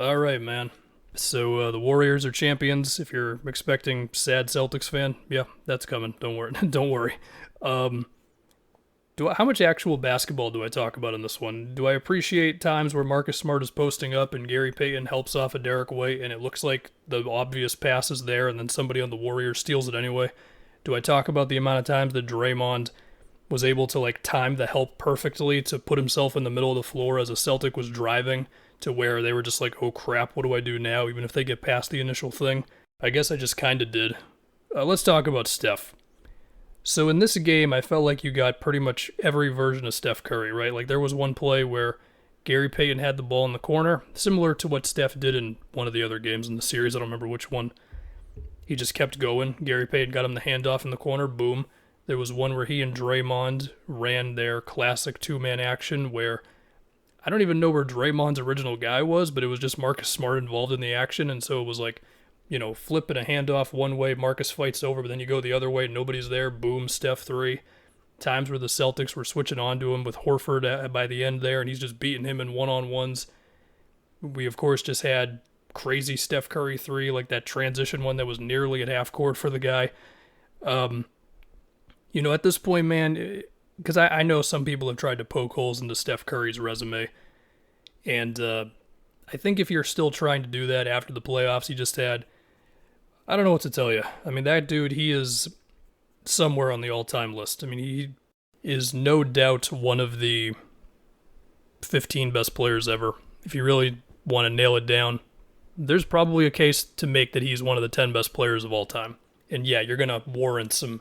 All right, man. So the Warriors are champions. If you're expecting sad Celtics fan, yeah, that's coming. Don't worry. Don't worry. Um, how much actual basketball do I talk about in this one? Do I appreciate times where Marcus Smart is posting up and Gary Payton helps off a Derek White and it looks like the obvious pass is there and then somebody on the Warriors steals it anyway? Do I talk about the amount of times that Draymond was able to time the help perfectly to put himself in the middle of the floor as a Celtic was driving to where they were just like, oh crap, what do I do now? Even if they get past the initial thing. I guess I just kind of did. Let's talk about Steph. So in this game, I felt like you got pretty much every version of Steph Curry, right? Like there was one play where Gary Payton had the ball in the corner, similar to what Steph did in one of the other games in the series. I don't remember which one. He just kept going. Gary Payton got him the handoff in the corner, boom. There was one where he and Draymond ran their classic two-man action where I don't even know where Draymond's original guy was, but it was just Marcus Smart involved in the action, and so it was like, flipping a handoff one way, Marcus fights over, but then you go the other way, nobody's there, boom, Steph three. Times where the Celtics were switching on to him with Horford by the end there, and he's just beating him in one-on-ones. We, of course, just had crazy Steph Curry three, like that transition one that was nearly at half court for the guy. At this point, man, because I know some people have tried to poke holes into Steph Curry's resume, and I think if you're still trying to do that after the playoffs he just had, I don't know what to tell you. I mean, that dude, he is somewhere on the all-time list. I mean, he is no doubt one of the 15 best players ever. If you really want to nail it down, there's probably a case to make that he's one of the 10 best players of all time. And yeah, you're going to warrant some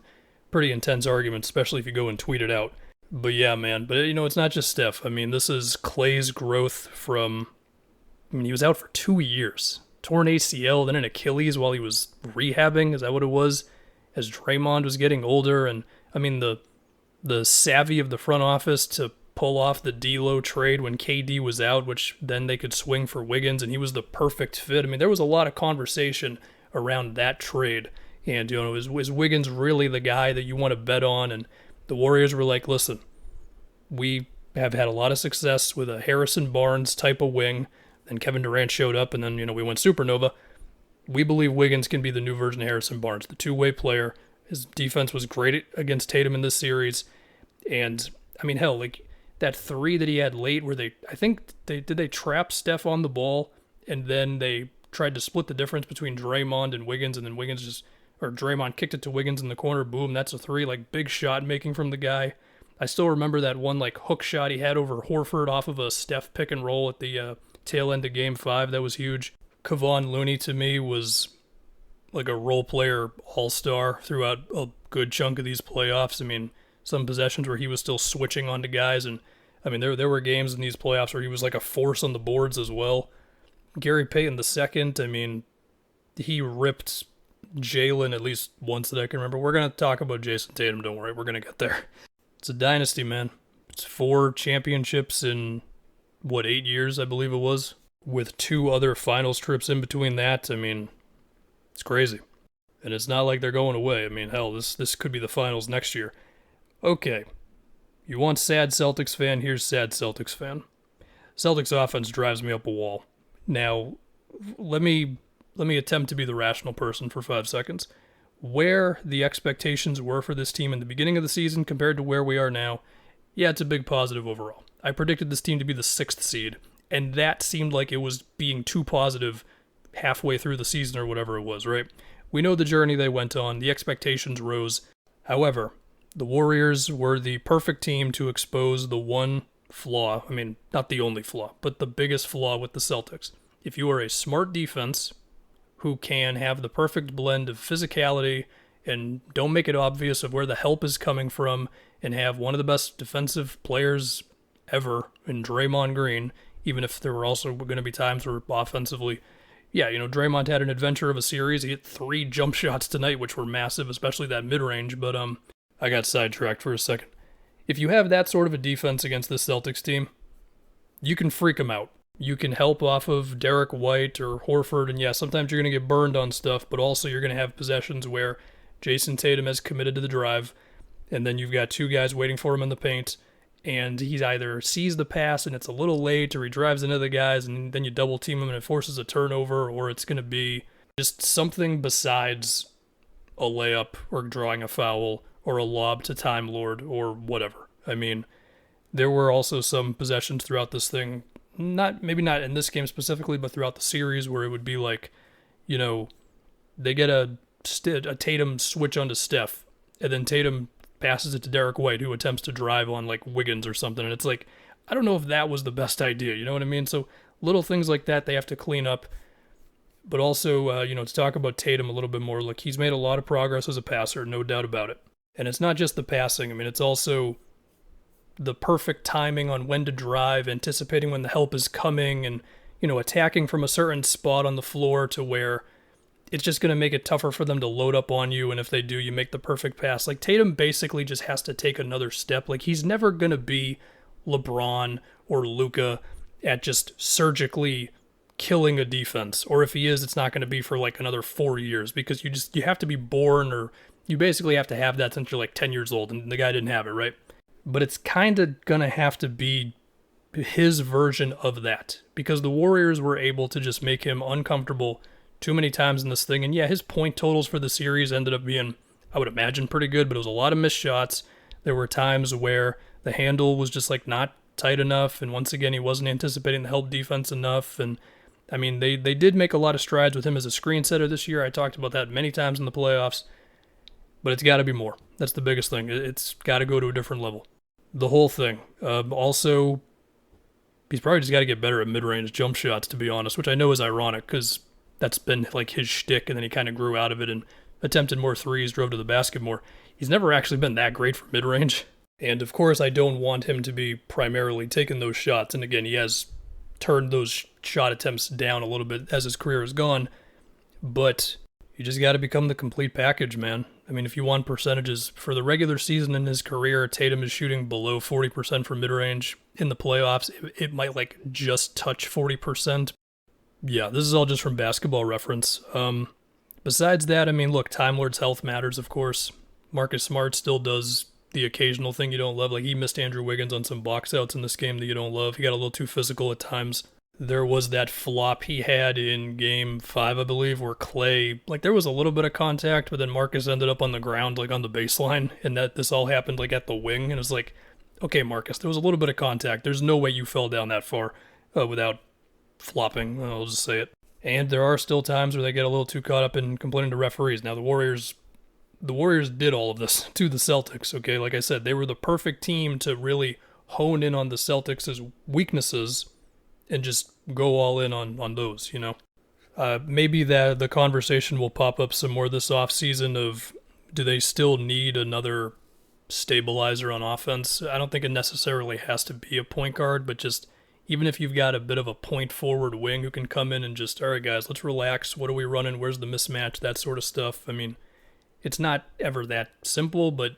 pretty intense arguments, especially if you go and tweet it out. But yeah, man. But, it's not just Steph. I mean, this is Clay's growth from... he was out for 2 years. Torn ACL, then an Achilles while he was rehabbing. Is that what it was? As Draymond was getting older. And, the savvy of the front office to pull off the D'Lo trade when KD was out, which then they could swing for Wiggins, and he was the perfect fit. There was a lot of conversation around that trade. And, is Wiggins really the guy that you want to bet on? And the Warriors were like, listen, we have had a lot of success with a Harrison Barnes type of wing. Then Kevin Durant showed up, and then, we went supernova. We believe Wiggins can be the new version of Harrison Barnes, the two-way player. His defense was great against Tatum in this series. And, hell, that three that he had late where they trap Steph on the ball, and then they tried to split the difference between Draymond and Wiggins, and then Draymond kicked it to Wiggins in the corner, boom, that's a three, big shot making from the guy. I still remember that one, hook shot he had over Horford off of a Steph pick and roll at the tail end of Game 5. That was huge. Kevon Looney, to me, was like a role player all-star throughout a good chunk of these playoffs. Some possessions where he was still switching onto guys, and, there were games in these playoffs where he was like a force on the boards as well. Gary Payton II, he ripped Jalen at least once that I can remember. We're going to talk about Jason Tatum, don't worry, we're going to get there. It's a dynasty, man. It's 4 championships in, 8 years, I believe it was, with 2 other finals trips in between that. It's crazy. And it's not like they're going away. Hell, this could be the finals next year. Okay, you want sad Celtics fan? Here's sad Celtics fan. Celtics offense drives me up a wall. Now, let me attempt to be the rational person for 5 seconds. Where the expectations were for this team in the beginning of the season compared to where we are now, yeah, it's a big positive overall. I predicted this team to be the 6th seed, and that seemed like it was being too positive halfway through the season or whatever it was, right? We know the journey they went on. The expectations rose. However, the Warriors were the perfect team to expose the one flaw. Not the only flaw, but the biggest flaw with the Celtics. If you are a smart defense who can have the perfect blend of physicality and don't make it obvious of where the help is coming from and have one of the best defensive players ever in Draymond Green, even if there were also going to be times where offensively, yeah, Draymond had an adventure of a series. He hit 3 jump shots tonight, which were massive, especially that mid-range, but I got sidetracked for a second. If you have that sort of a defense against the Celtics team, you can freak them out. You can help off of Derek White or Horford, and yeah, sometimes you're going to get burned on stuff, but also you're going to have possessions where Jason Tatum has committed to the drive, and then you've got 2 guys waiting for him in the paint, and he either sees the pass and it's a little late, or he drives into the guys and then you double team him and it forces a turnover, or it's going to be just something besides a layup or drawing a foul or a lob to Time Lord or whatever. I mean, there were also some possessions throughout this thing, maybe not in this game specifically, but throughout the series, where it would be like, they get a Tatum switch onto Steph, and then Tatum passes it to Derek White, who attempts to drive on like Wiggins or something, and it's like, I don't know if that was the best idea, you know what I mean? So little things like that they have to clean up. But also, to talk about Tatum a little bit more, like, he's made a lot of progress as a passer, no doubt about it. And it's not just the passing. I mean, it's also the perfect timing on when to drive, anticipating when the help is coming, and, attacking from a certain spot on the floor to where it's just going to make it tougher for them to load up on you. And if they do, you make the perfect pass. Like, Tatum basically just has to take another step. Like, he's never going to be LeBron or Luka at just surgically killing a defense, or if he is, it's not going to be for like another 4 years, because you have to be born, or you basically have to have that since you're like 10 years old, and the guy didn't have it, right? But it's kind of going to have to be his version of that, because the Warriors were able to just make him uncomfortable too many times in this thing. And yeah, his point totals for the series ended up being, I would imagine, pretty good, but it was a lot of missed shots. There were times where the handle was just like not tight enough, and once again, he wasn't anticipating the help defense enough. And I mean, they did make a lot of strides with him as a screen setter this year. I talked about that many times in the playoffs, but it's got to be more. That's the biggest thing. It's got to go to a different level. The whole thing. Also, he's probably just got to get better at mid-range jump shots, to be honest, which I know is ironic because that's been like his shtick, and then he kind of grew out of it and attempted more threes, drove to the basket more. He's never actually been that great for mid-range. And of course, I don't want him to be primarily taking those shots. And again, he has turned those shot attempts down a little bit as his career has gone, but you just got to become the complete package, man. I mean, if you want percentages for the regular season in his career, Tatum is shooting below 40% from mid-range. In the playoffs, it might like just touch 40%. Yeah, this is all just from Basketball Reference. Besides that, I mean, look, Time Lord's health matters, of course. Marcus Smart still does the occasional thing you don't love. Like, he missed Andrew Wiggins on some box outs in this game that you don't love. He got a little too physical at times. There was that flop he had in Game 5, I believe, where Clay, like, there was a little bit of contact, but then Marcus ended up on the ground, like, on the baseline, and that this all happened, like, at the wing, and it was like, okay, Marcus, there was a little bit of contact. There's no way you fell down that far without flopping. I'll just say it. And there are still times where they get a little too caught up in complaining to referees. Now, the Warriors did all of this to the Celtics, okay? Like I said, they were the perfect team to really hone in on the Celtics' weaknesses and just go all in on those, Maybe that the conversation will pop up some more this offseason of, do they still need another stabilizer on offense? I don't think it necessarily has to be a point guard, but just even if you've got a bit of a point forward wing who can come in and just, all right, guys, let's relax. What are we running? Where's the mismatch? That sort of stuff. I mean, it's not ever that simple, but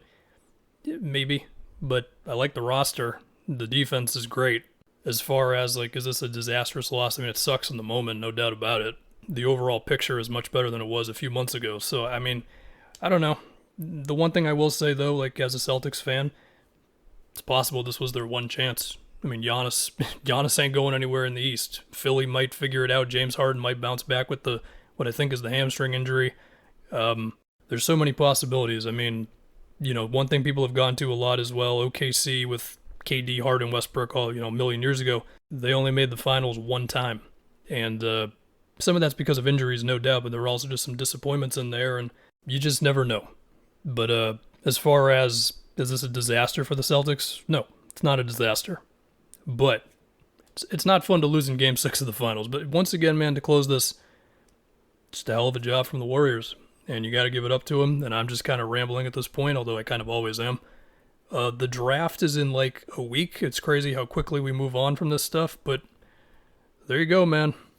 maybe. But I like the roster. The defense is great. As far as, like, is this a disastrous loss? I mean, it sucks in the moment, no doubt about it. The overall picture is much better than it was a few months ago. So, I mean, I don't know. The one thing I will say, though, like, as a Celtics fan, it's possible this was their one chance. I mean, Giannis ain't going anywhere in the East. Philly might figure it out. James Harden might bounce back with what I think is the hamstring injury. There's so many possibilities. I mean, one thing people have gone to a lot as well, OKC with KD, Harden, Westbrook, all, a million years ago, they only made the finals one time. And some of that's because of injuries, no doubt, but there were also just some disappointments in there, and you just never know. But as far as, is this a disaster for the Celtics? No, it's not a disaster. But it's not fun to lose in Game 6 of the finals. But once again, man, to close this, just a hell of a job from the Warriors. And you got to give it up to them. And I'm just kind of rambling at this point, although I kind of always am. The draft is in like a week. It's crazy how quickly we move on from this stuff. But there you go, man.